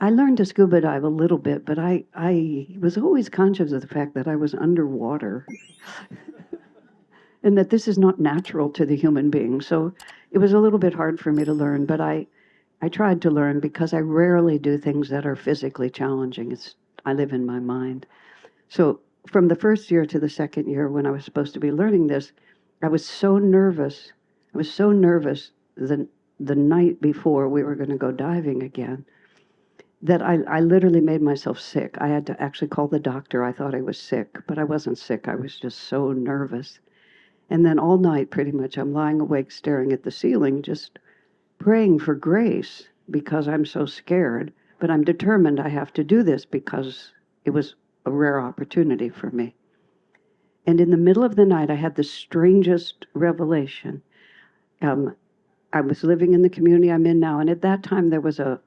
I learned to scuba dive a little bit, but I was always conscious of the fact that I was underwater and that this is not natural to the human being. So it was a little bit hard for me to learn, but I tried to learn because I rarely do things that are physically challenging. I live in my mind. So from the first year to the second year when I was supposed to be learning this, I was so nervous. I was so nervous the night before we were going to go diving again that I literally made myself sick. I had to actually call the doctor. I thought I was sick, but I wasn't sick. I was just so nervous. And then all night, pretty much, I'm lying awake staring at the ceiling, just praying for grace because I'm so scared. But I'm determined I have to do this because it was a rare opportunity for me. And in the middle of the night, I had the strangest revelation. I was living in the community I'm in now, and at that time there was a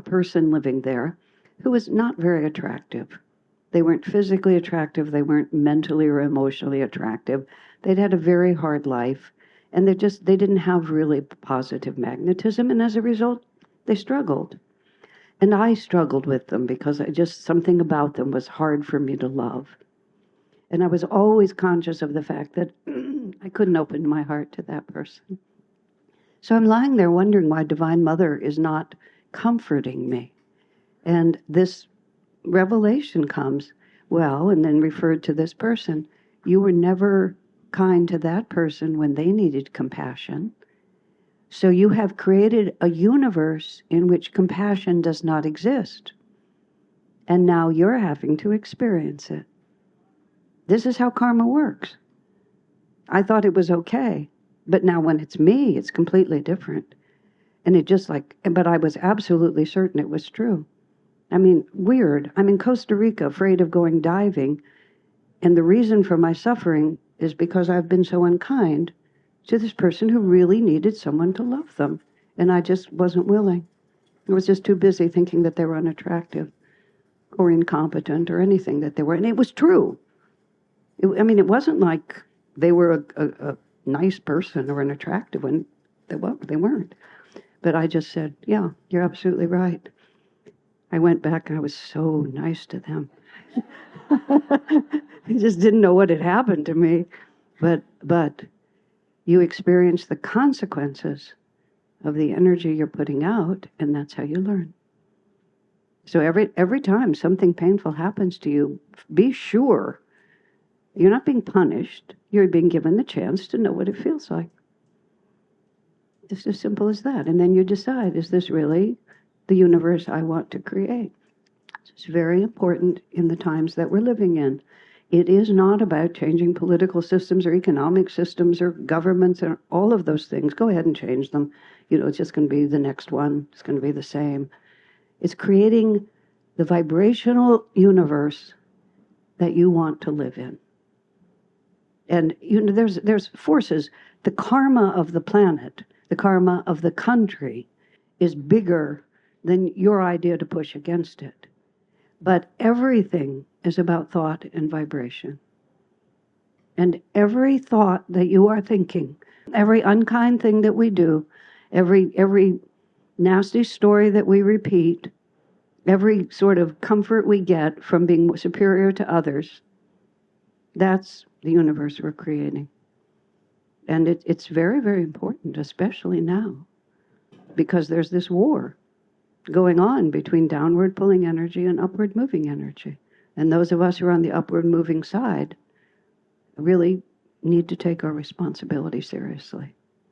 person living there who was not very attractive. They weren't physically attractive, they weren't mentally or emotionally attractive. They'd had a very hard life, and they didn't have really positive magnetism, and as a result, they struggled. And I struggled with them because something about them was hard for me to love. And I was always conscious of the fact that I couldn't open my heart to that person. So I'm lying there wondering why Divine Mother is not comforting me. And this revelation comes, and then referred to this person. You were never kind to that person when they needed compassion. So you have created a universe in which compassion does not exist. And now you're having to experience it. This is how karma works. I thought it was okay. But now when it's me, it's completely different. And but I was absolutely certain it was true. I mean, weird. I'm in Costa Rica afraid of going diving. And the reason for my suffering is because I've been so unkind to this person who really needed someone to love them. And I just wasn't willing. I was just too busy thinking that they were unattractive or incompetent or anything that they were. And it was true. It wasn't like they were a nice person or an attractive one. They weren't. But I just said, yeah, you're absolutely right. I went back and I was so nice to them. I just didn't know what had happened to me. But you experience the consequences of the energy you're putting out, and that's how you learn. So every time something painful happens to you, be sure you're not being punished. You're being given the chance to know what it feels like. Just as simple as that. And then you decide, is this really the universe I want to create? It's very important in the times that we're living in. It is not about changing political systems or economic systems or governments or all of those things. Go ahead and change them. It's just going to be the next one. It's going to be the same. It's creating the vibrational universe that you want to live in. And there's forces. The karma of the planet, the karma of the country is bigger than your idea to push against it. But everything is about thought and vibration. And every thought that you are thinking, every unkind thing that we do, every nasty story that we repeat, every sort of comfort we get from being superior to others, that's the universe we're creating. And it's very, very important, especially now, because there's this war going on between downward pulling energy and upward moving energy. And those of us who are on the upward moving side really need to take our responsibility seriously.